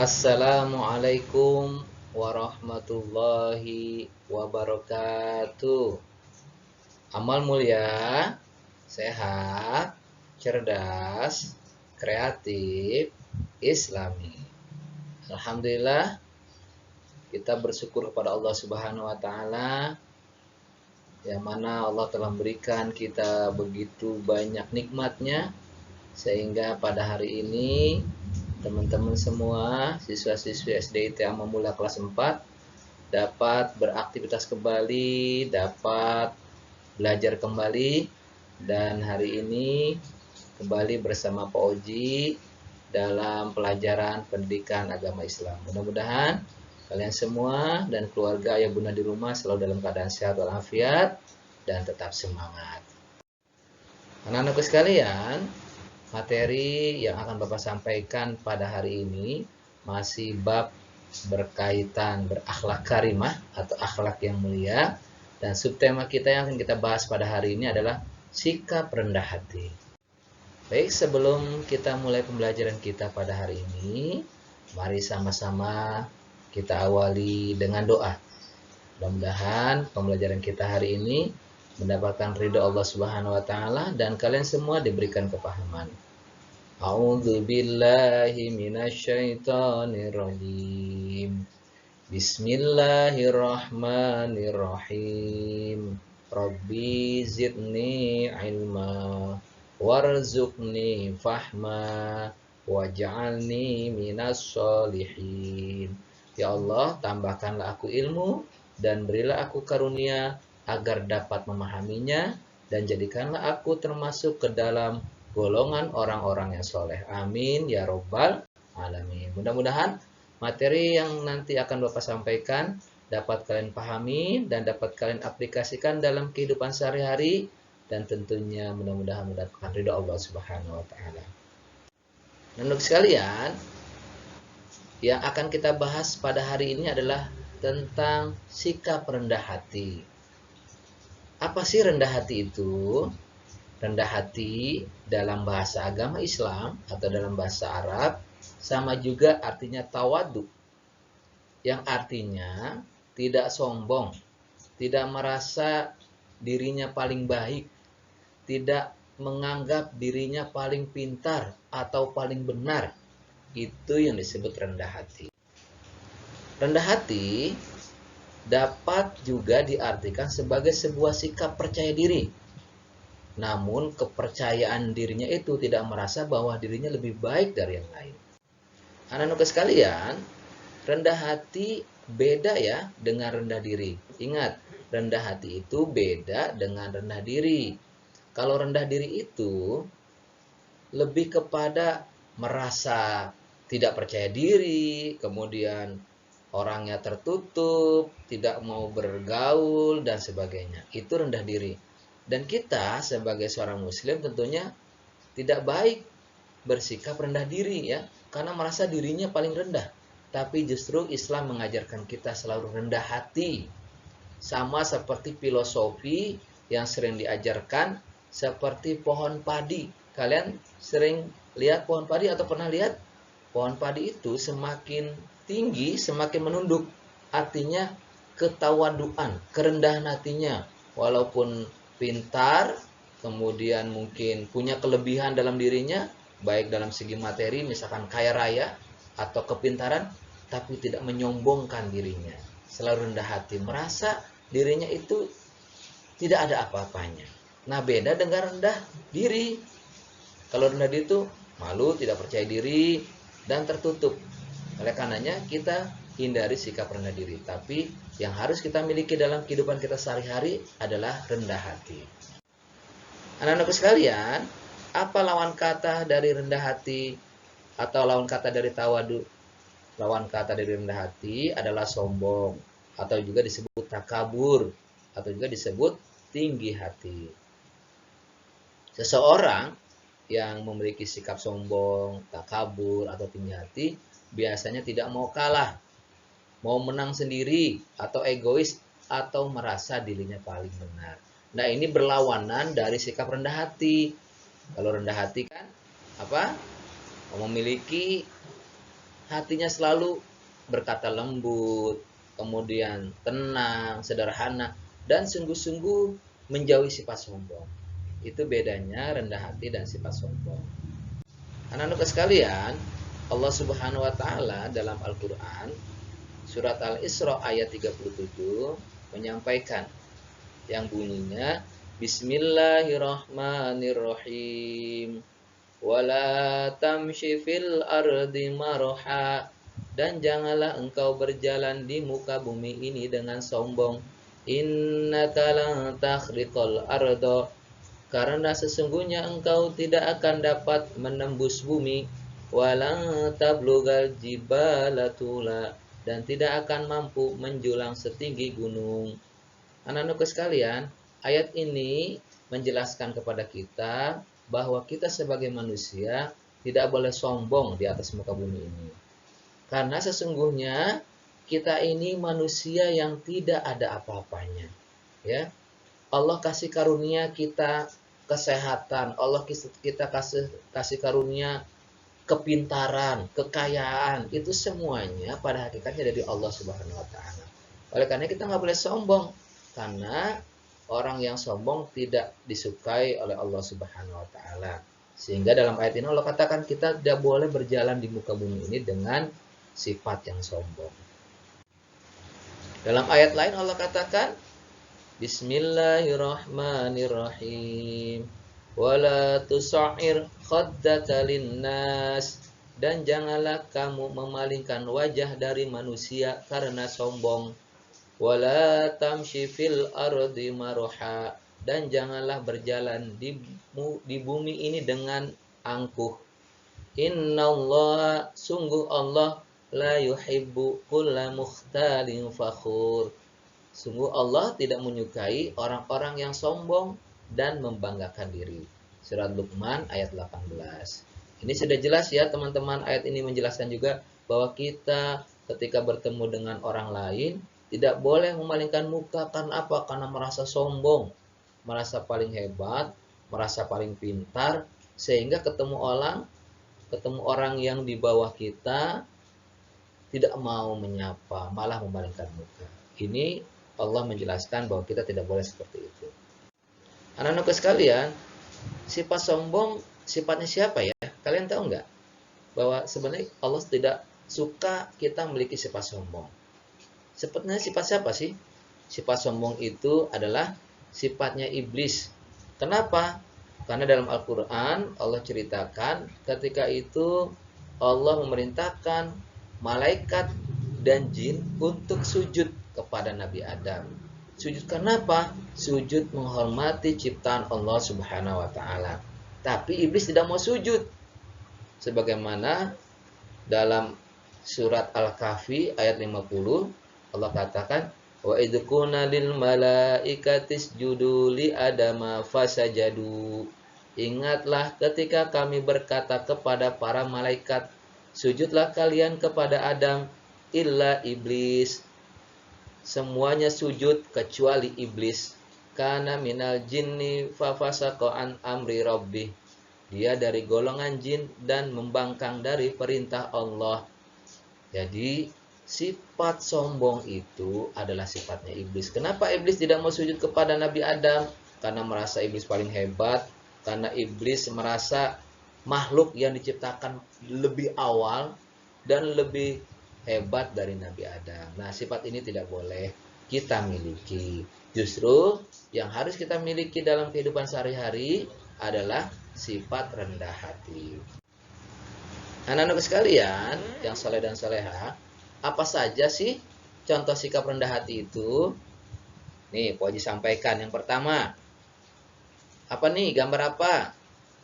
Assalamualaikum warahmatullahi wabarakatuh. Amal mulia, sehat, cerdas, kreatif, islami. Alhamdulillah, kita bersyukur kepada Allah Subhanahu wa taala yang mana Allah telah memberikan kita begitu banyak nikmatnya sehingga pada hari ini teman-teman semua siswa-siswi SD IT Amamula kelas 4 dapat beraktivitas kembali, dapat belajar kembali, dan hari ini kembali bersama Pak Oji dalam pelajaran pendidikan agama Islam. Mudah-mudahan kalian semua dan keluarga ayah bunda di rumah selalu dalam keadaan sehat walafiat dan tetap semangat. Anak-anakku sekalian, materi yang akan Bapak sampaikan pada hari ini masih bab berkaitan berakhlak karimah atau akhlak yang mulia, dan subtema kita yang akan kita bahas pada hari ini adalah sikap rendah hati. Baik, sebelum kita mulai pembelajaran kita pada hari ini, mari sama-sama kita awali dengan doa. Mudah-mudahan pembelajaran kita hari ini mendapatkan ridho Allah Subhanahu wa taala dan kalian semua diberikan kepahaman. A'udzu billahi minasyaitonir rajim. Bismillahirrahmanirrahim. Rabbi zidni ilma warzuqni fahma waj'alni minas sholihin. Ya Allah, tambahkanlah aku ilmu dan berilah aku karunia agar dapat memahaminya, dan jadikanlah aku termasuk ke dalam golongan orang-orang yang soleh. Amin ya robbal alamin. Mudah-mudahan materi yang nanti akan Bapak sampaikan dapat kalian pahami dan dapat kalian aplikasikan dalam kehidupan sehari-hari, dan tentunya mudah-mudahan mendapatkan ridho Allah Subhanahu wa taala. Dan untuk sekalian, yang akan kita bahas pada hari ini adalah tentang sikap rendah hati. Apa sih rendah hati itu? Rendah hati dalam bahasa agama Islam atau dalam bahasa Arab sama juga artinya tawadu, yang artinya tidak sombong, tidak merasa dirinya paling baik, tidak menganggap dirinya paling pintar atau paling benar. Itu yang disebut rendah hati. Rendah hati dapat juga diartikan sebagai sebuah sikap percaya diri. Namun kepercayaan dirinya itu tidak merasa bahwa dirinya lebih baik dari yang lain. Anak-anak sekalian, rendah hati beda ya dengan rendah diri. Ingat, rendah hati itu beda dengan rendah diri. Kalau rendah diri itu lebih kepada merasa tidak percaya diri, kemudian orangnya tertutup, tidak mau bergaul, dan sebagainya. Itu rendah diri. Dan kita sebagai seorang muslim tentunya tidak baik bersikap rendah diri ya, karena merasa dirinya paling rendah. Tapi justru Islam mengajarkan kita selalu rendah hati. Sama seperti filosofi yang sering diajarkan seperti pohon padi. Kalian sering lihat pohon padi atau pernah lihat? Pohon padi itu semakin tinggi, semakin menunduk. Artinya ketawaduan, kerendahan hatinya. Walaupun pintar, kemudian mungkin punya kelebihan dalam dirinya, baik dalam segi materi, misalkan kaya raya, atau kepintaran, tapi tidak menyombongkan dirinya. Selalu rendah hati, merasa dirinya itu tidak ada apa-apanya. Nah, beda dengan rendah diri. Kalau rendah diri itu malu, tidak percaya diri, dan tertutup. Oleh karenanya kita hindari sikap rendah diri. Tapi yang harus kita miliki dalam kehidupan kita sehari-hari adalah rendah hati. Anak-anakku sekalian, apa lawan kata dari rendah hati atau lawan kata dari tawadu? Lawan kata dari rendah hati adalah sombong, atau juga disebut takabur, atau juga disebut tinggi hati. Seseorang yang memiliki sikap sombong, takabur, atau tinggi hati biasanya tidak mau kalah, mau menang sendiri, atau egois, atau merasa dirinya paling benar. Nah, ini berlawanan dari sikap rendah hati. Kalau rendah hati kan apa? Memiliki hatinya selalu berkata lembut, kemudian tenang, sederhana, dan sungguh-sungguh menjauhi sifat sombong. Itu bedanya rendah hati dan sifat sombong. Anak-anak sekalian, Allah Subhanahu wa taala dalam Al-Qur'an surat Al-Isra ayat 37 menyampaikan yang bunyinya Bismillahirrahmanirrahim. Wala tamshi fil ardi marha, dan janganlah engkau berjalan di muka bumi ini dengan sombong. Innaka lan takhriqal arda, karena sesungguhnya engkau tidak akan dapat menembus bumi. Walang tablugal jibala tula, dan tidak akan mampu menjulang setinggi gunung. Anak-anakku sekalian, ayat ini menjelaskan kepada kita bahwa kita sebagai manusia tidak boleh sombong di atas muka bumi ini. Karena sesungguhnya kita ini manusia yang tidak ada apa-apanya. Ya, Allah kasih karunia kita kesehatan, Allah kita kasih karunia kepintaran, kekayaan, itu semuanya pada hakikatnya dari Allah Subhanahu wa taala. Oleh karena kita nggak boleh sombong, karena orang yang sombong tidak disukai oleh Allah Subhanahu wa taala. Sehingga dalam ayat ini Allah katakan kita tidak boleh berjalan di muka bumi ini dengan sifat yang sombong. Dalam ayat lain Allah katakan Bismillahirrahmanirrahim. Wala tusa'ir khaddaka linnas, dan janganlah kamu memalingkan wajah dari manusia karena sombong. Wala tamshi fil ardi marha, dan janganlah berjalan di bumi ini dengan angkuh. Innallaha, sungguh Allah, la yuhibbu kulla mukhtalin fakhur. Sungguh Allah tidak menyukai orang-orang yang sombong dan membanggakan diri. Surat Luqman ayat 18. Ini sudah jelas ya teman-teman, ayat ini menjelaskan juga bahwa kita ketika bertemu dengan orang lain tidak boleh memalingkan muka. Karena apa? Karena merasa sombong, merasa paling hebat, merasa paling pintar, sehingga ketemu orang yang di bawah kita tidak mau menyapa, malah memalingkan muka. Ini Allah menjelaskan bahwa kita tidak boleh seperti itu. Anak-anak sekalian, sifat sombong sifatnya siapa ya? Kalian tahu nggak? Bahwa sebenarnya Allah tidak suka kita memiliki sifat sombong. Sebenarnya sifat siapa sih? Sifat sombong itu adalah sifatnya iblis. Kenapa? Karena dalam Al-Quran Allah ceritakan ketika itu Allah memerintahkan malaikat dan jin untuk sujud kepada Nabi Adam. Sujud kenapa? Sujud menghormati ciptaan Allah Subhanahu wa taala. Tapi iblis tidak mau sujud. Sebagaimana dalam surat Al-Kahfi ayat 50 Allah katakan wa idh qulna lil malaikati isjudu li adama fasajadu. Ingatlah ketika kami berkata kepada para malaikat, sujudlah kalian kepada Adam, illa iblis, semuanya sujud kecuali iblis. Kana minal jinni fafasaqa an amri rabbih, dia dari golongan jin dan membangkang dari perintah Allah. Jadi sifat sombong itu adalah sifatnya iblis. Kenapa iblis tidak mau sujud kepada Nabi Adam? Karena merasa iblis paling hebat, karena iblis merasa makhluk yang diciptakan lebih awal dan lebih hebat dari Nabi Adam. Nah, sifat ini tidak boleh kita miliki. Justru yang harus kita miliki dalam kehidupan sehari-hari adalah sifat rendah hati. Anak-anak sekalian yang saleh dan saleha, apa saja sih contoh sikap rendah hati itu? Nih, Pak Haji sampaikan. Yang pertama, apa nih? Gambar apa?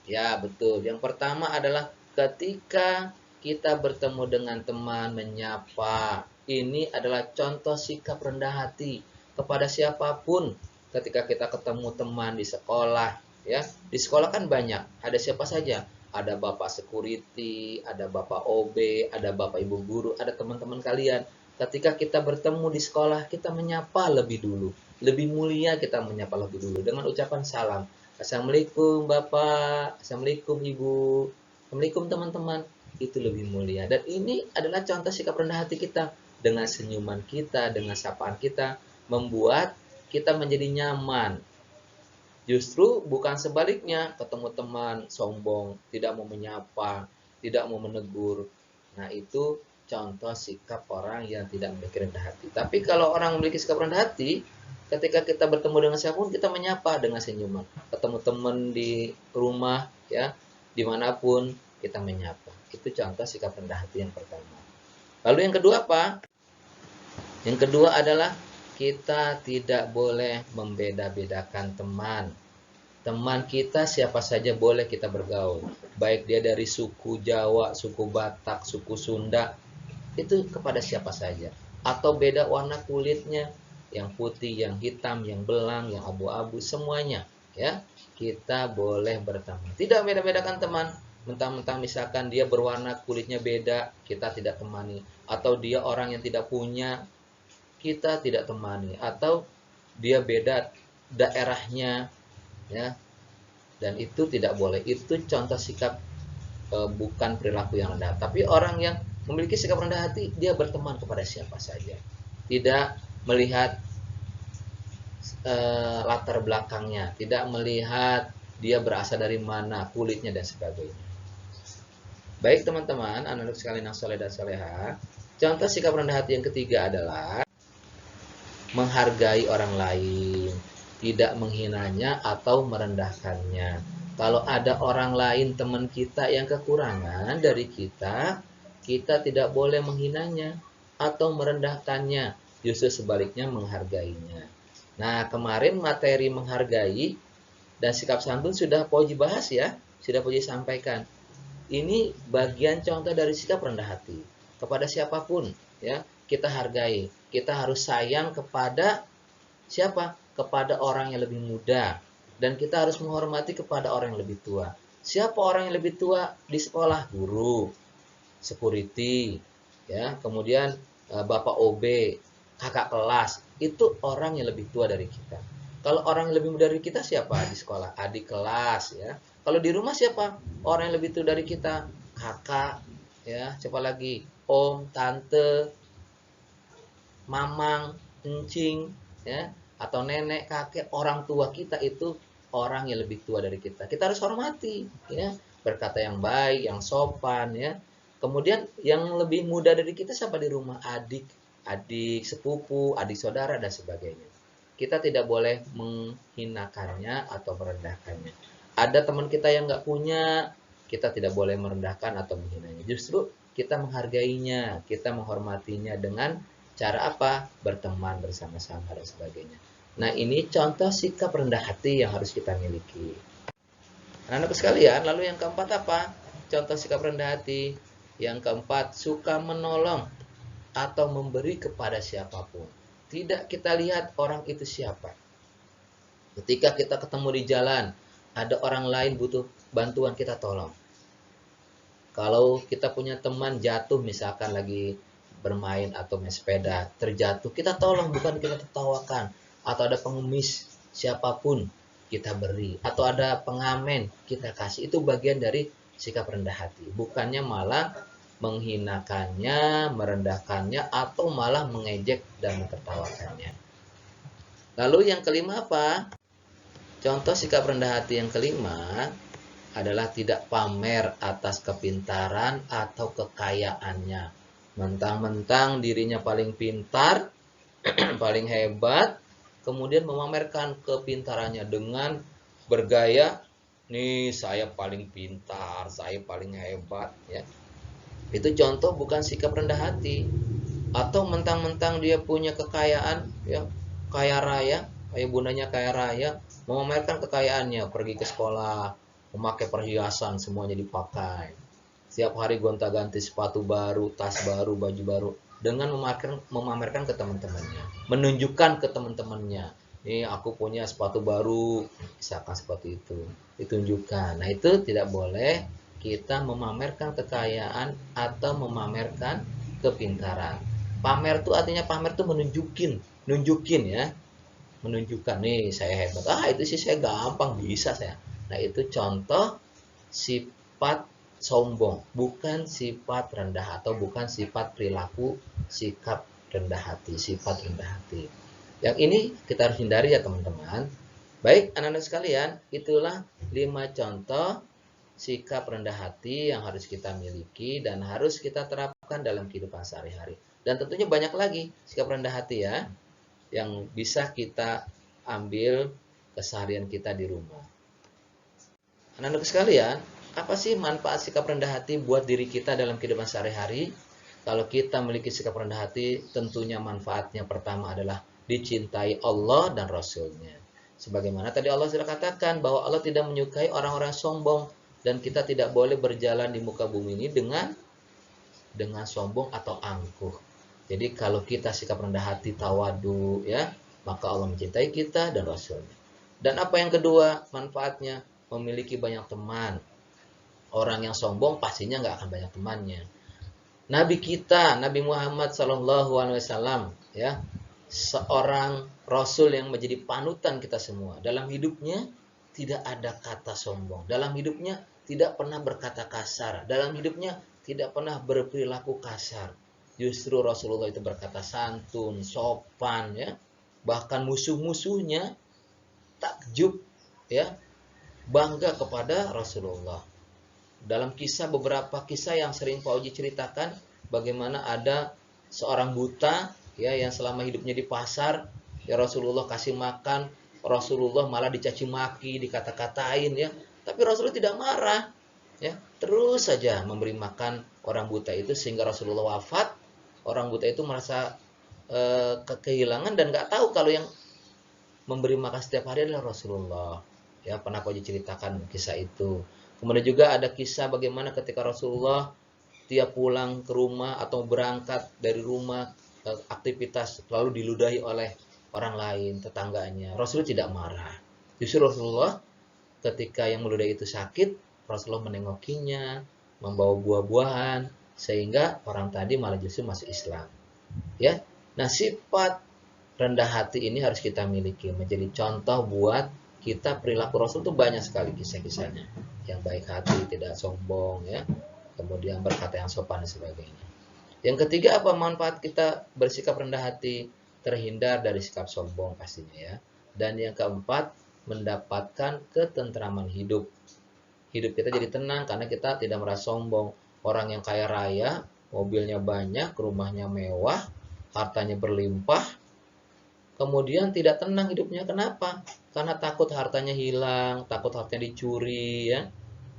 Ya, betul. Yang pertama adalah ketika kita bertemu dengan teman, menyapa. Ini adalah contoh sikap rendah hati kepada siapapun. Ketika kita ketemu teman di sekolah, ya. Di sekolah kan banyak. Ada siapa saja? Ada bapak security, ada bapak OB, ada bapak ibu guru, ada teman-teman kalian. Ketika kita bertemu di sekolah, kita menyapa lebih dulu. Lebih mulia kita menyapa lebih dulu dengan ucapan salam. Assalamualaikum Bapak, Assalamualaikum Ibu, Assalamualaikum teman-teman. itu lebih mulia. Dan ini adalah contoh sikap rendah hati kita. Dengan senyuman kita, dengan sapaan kita, membuat kita menjadi nyaman. Justru bukan sebaliknya, ketemu teman sombong, tidak mau menyapa, tidak mau menegur. Nah, itu contoh sikap orang yang tidak memiliki rendah hati. Tapi kalau orang memiliki sikap rendah hati, ketika kita bertemu dengan siapapun, kita menyapa dengan senyuman. Ketemu teman di rumah, ya, dimanapun, kita menyapa. Itu contoh sikap rendah hati yang pertama. Lalu yang kedua apa? Yang kedua adalah kita tidak boleh membeda-bedakan teman. Teman kita siapa saja boleh kita bergaul. Baik dia dari suku Jawa, suku Batak, suku Sunda, itu kepada siapa saja. Atau beda warna kulitnya, yang putih, yang hitam, yang belang, yang abu-abu, semuanya. Ya, kita boleh berteman. Tidak beda-bedakan teman. Mentang-mentang misalkan dia berwarna kulitnya beda, kita tidak temani. Atau dia orang yang tidak punya, kita tidak temani, atau dia beda daerahnya, ya, dan itu tidak boleh. Itu contoh sikap bukan perilaku yang rendah. Tapi orang yang memiliki sikap rendah hati, dia berteman kepada siapa saja, tidak melihat latar belakangnya, tidak melihat dia berasal dari mana, kulitnya dan sebagainya. Baik teman-teman, anak-anak sekalian yang soleh dan soleha, contoh sikap rendah hati yang ketiga adalah menghargai orang lain, tidak menghinanya atau merendahkannya. Kalau ada orang lain teman kita yang kekurangan dari kita, kita tidak boleh menghinanya atau merendahkannya, justru sebaliknya menghargainya. Nah, kemarin materi menghargai dan sikap santun sudah Pauji bahas ya, sudah Pauji sampaikan. Ini bagian contoh dari sikap rendah hati. Kepada siapapun, ya, kita hargai. Kita harus sayang kepada siapa? Kepada orang yang lebih muda. Dan kita harus menghormati kepada orang yang lebih tua. Siapa orang yang lebih tua di sekolah? Guru, security, ya, kemudian Bapak OB, kakak kelas. Itu orang yang lebih tua dari kita. Kalau orang yang lebih muda dari kita siapa di sekolah? Adik kelas, ya. Kalau di rumah siapa? Orang yang lebih tua dari kita, kakak, ya, siapa lagi? Om, tante, mamang, encing, ya, atau nenek, kakek, orang tua kita itu orang yang lebih tua dari kita. Kita harus hormati, ya, berkata yang baik, yang sopan, ya. Kemudian yang lebih muda dari kita siapa di rumah? Adik, adik sepupu, adik saudara dan sebagainya. Kita tidak boleh menghinakannya atau merendahkannya. Ada teman kita yang nggak punya, kita tidak boleh merendahkan atau menghinanya. Justru kita menghargainya, kita menghormatinya dengan cara apa? Berteman bersama-sama dan sebagainya. Nah, ini contoh sikap rendah hati yang harus kita miliki. Anak-anak sekalian, lalu yang keempat apa? Contoh sikap rendah hati. Yang keempat, suka menolong atau memberi kepada siapapun. Tidak kita lihat orang itu siapa. Ketika kita ketemu di jalan, ada orang lain butuh bantuan, kita tolong. Kalau kita punya teman jatuh misalkan lagi bermain atau main sepeda, terjatuh, kita tolong, bukan kita tertawakan. Atau ada pengemis, siapapun kita beri. Atau ada pengamen, kita kasih. Itu bagian dari sikap rendah hati. Bukannya malah menghinakannya, merendahkannya, atau malah mengejek dan mentertawakannya. Lalu yang kelima apa? Contoh sikap rendah hati yang kelima adalah tidak pamer atas kepintaran atau kekayaannya. Mentang-mentang dirinya paling pintar, paling hebat, kemudian memamerkan kepintarannya dengan bergaya, nih saya paling pintar, saya paling hebat, ya. Itu contoh bukan sikap rendah hati. Atau mentang-mentang dia punya kekayaan, ya, kaya raya, kayak bundanya kaya raya, memamerkan kekayaannya, pergi ke sekolah, memakai perhiasan, semuanya dipakai. Setiap hari gonta-ganti sepatu baru, tas baru, baju baru, dengan memamerkan ke teman-temannya, menunjukkan ke teman-temannya, nih aku punya sepatu baru, misalkan seperti itu, ditunjukkan. Nah, itu tidak boleh kita memamerkan kekayaan atau memamerkan kepintaran. Pamer itu artinya pamer itu nunjukin ya, menunjukkan nih saya hebat. Itu sih saya gampang bisa saya. Nah, itu contoh sifat sombong, bukan sifat rendah atau bukan sifat perilaku sikap rendah hati, sifat rendah hati. Yang ini kita harus hindari ya teman-teman. Baik anak-anak sekalian, itulah 5 contoh sikap rendah hati yang harus kita miliki dan harus kita terapkan dalam kehidupan sehari-hari. Dan tentunya banyak lagi sikap rendah hati ya, yang bisa kita ambil keseharian kita di rumah. Anak-anak sekalian, apa sih manfaat sikap rendah hati buat diri kita dalam kehidupan sehari-hari? Kalau kita memiliki sikap rendah hati, tentunya manfaatnya pertama adalah dicintai Allah dan Rasul-Nya. Sebagaimana tadi Allah sudah katakan bahwa Allah tidak menyukai orang-orang sombong dan kita tidak boleh berjalan di muka bumi ini dengan sombong atau angkuh. Jadi kalau kita sikap rendah hati, tawadu ya, maka Allah mencintai kita dan Rasul-Nya. Dan apa yang kedua manfaatnya? Memiliki banyak teman. Orang yang sombong pastinya nggak akan banyak temannya. Nabi kita, Nabi Muhammad SAW, ya, seorang Rasul yang menjadi panutan kita semua. Dalam hidupnya tidak ada kata sombong. Dalam hidupnya tidak pernah berkata kasar. Dalam hidupnya tidak pernah berperilaku kasar. Justru Rasulullah itu berkata santun, sopan, ya. Bahkan musuh-musuhnya takjub, ya, bangga kepada Rasulullah. Dalam beberapa kisah yang sering Pak Oji ceritakan, bagaimana ada seorang buta ya yang selama hidupnya di pasar, ya Rasulullah kasih makan, Rasulullah malah dicaci maki, dikata-katain ya. Tapi Rasulullah tidak marah, ya. Terus saja memberi makan orang buta itu sehingga Rasulullah wafat. Orang buta itu merasa kehilangan dan nggak tahu kalau yang memberi makan setiap hari adalah Rasulullah. Ya, pernah Pak Oji ceritakan kisah itu. Kemudian juga ada kisah bagaimana ketika Rasulullah tiap pulang ke rumah atau berangkat dari rumah aktivitas lalu diludahi oleh orang lain, tetangganya. Rasulullah tidak marah. Justru Rasulullah ketika yang meludahi itu sakit, Rasulullah menengokinya, membawa buah-buahan, sehingga orang tadi malah justru masuk Islam. Ya, nah sifat rendah hati ini harus kita miliki, menjadi contoh buat kita. Perilaku Rasul itu banyak sekali kisah-kisahnya. Yang baik hati, tidak sombong, ya. Kemudian berkata yang sopan dan sebagainya. Yang ketiga, apa manfaat kita bersikap rendah hati? Terhindar dari sikap sombong pastinya ya. Dan yang keempat, mendapatkan ketentraman hidup. Hidup kita jadi tenang karena kita tidak merasa sombong. Orang yang kaya raya, mobilnya banyak, rumahnya mewah, hartanya berlimpah, kemudian tidak tenang hidupnya. Kenapa? Karena takut hartanya hilang, takut hartanya dicuri ya.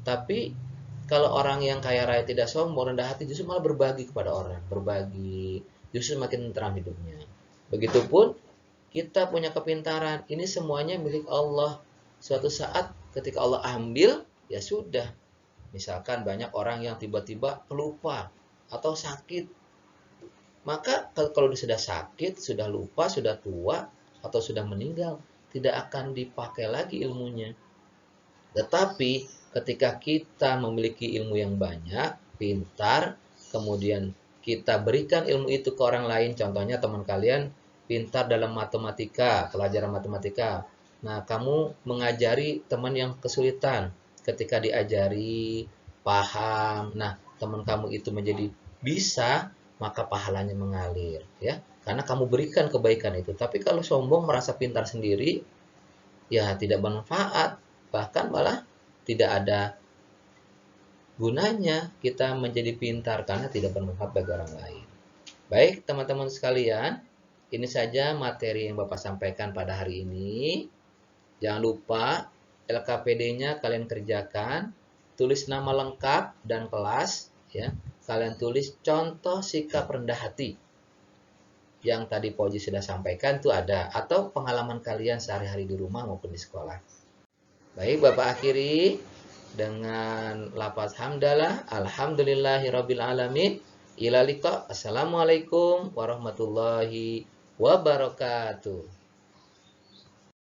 Tapi kalau orang yang kaya raya tidak sombong, rendah hati, justru malah berbagi kepada orang, berbagi, justru makin tenang hidupnya. Begitupun kita punya kepintaran, ini semuanya milik Allah. Suatu saat ketika Allah ambil, ya sudah. Misalkan banyak orang yang tiba-tiba pelupa atau sakit. Maka kalau sudah sakit, sudah lupa, sudah tua, atau sudah meninggal, tidak akan dipakai lagi ilmunya. Tetapi ketika kita memiliki ilmu yang banyak, pintar, kemudian kita berikan ilmu itu ke orang lain, contohnya teman kalian pintar dalam matematika, pelajaran matematika. Nah, kamu mengajari teman yang kesulitan, ketika diajari, paham, nah teman kamu itu menjadi bisa, maka pahalanya mengalir ya, karena kamu berikan kebaikan itu. Tapi kalau sombong merasa pintar sendiri, ya tidak bermanfaat, bahkan malah tidak ada gunanya kita menjadi pintar karena tidak bermanfaat bagi orang lain. Baik teman-teman sekalian, ini saja materi yang Bapak sampaikan pada hari ini. Jangan lupa LKPD-nya kalian kerjakan, tulis nama lengkap dan kelas ya. Kalian tulis contoh sikap rendah hati. Yang tadi Pak Oji sudah sampaikan itu ada, atau pengalaman kalian sehari-hari di rumah maupun di sekolah. Baik, Bapak akhiri dengan lafaz hamdalah, alhamdulillahirabbil alamin. Ila liqa. Assalamualaikum warahmatullahi wabarakatuh.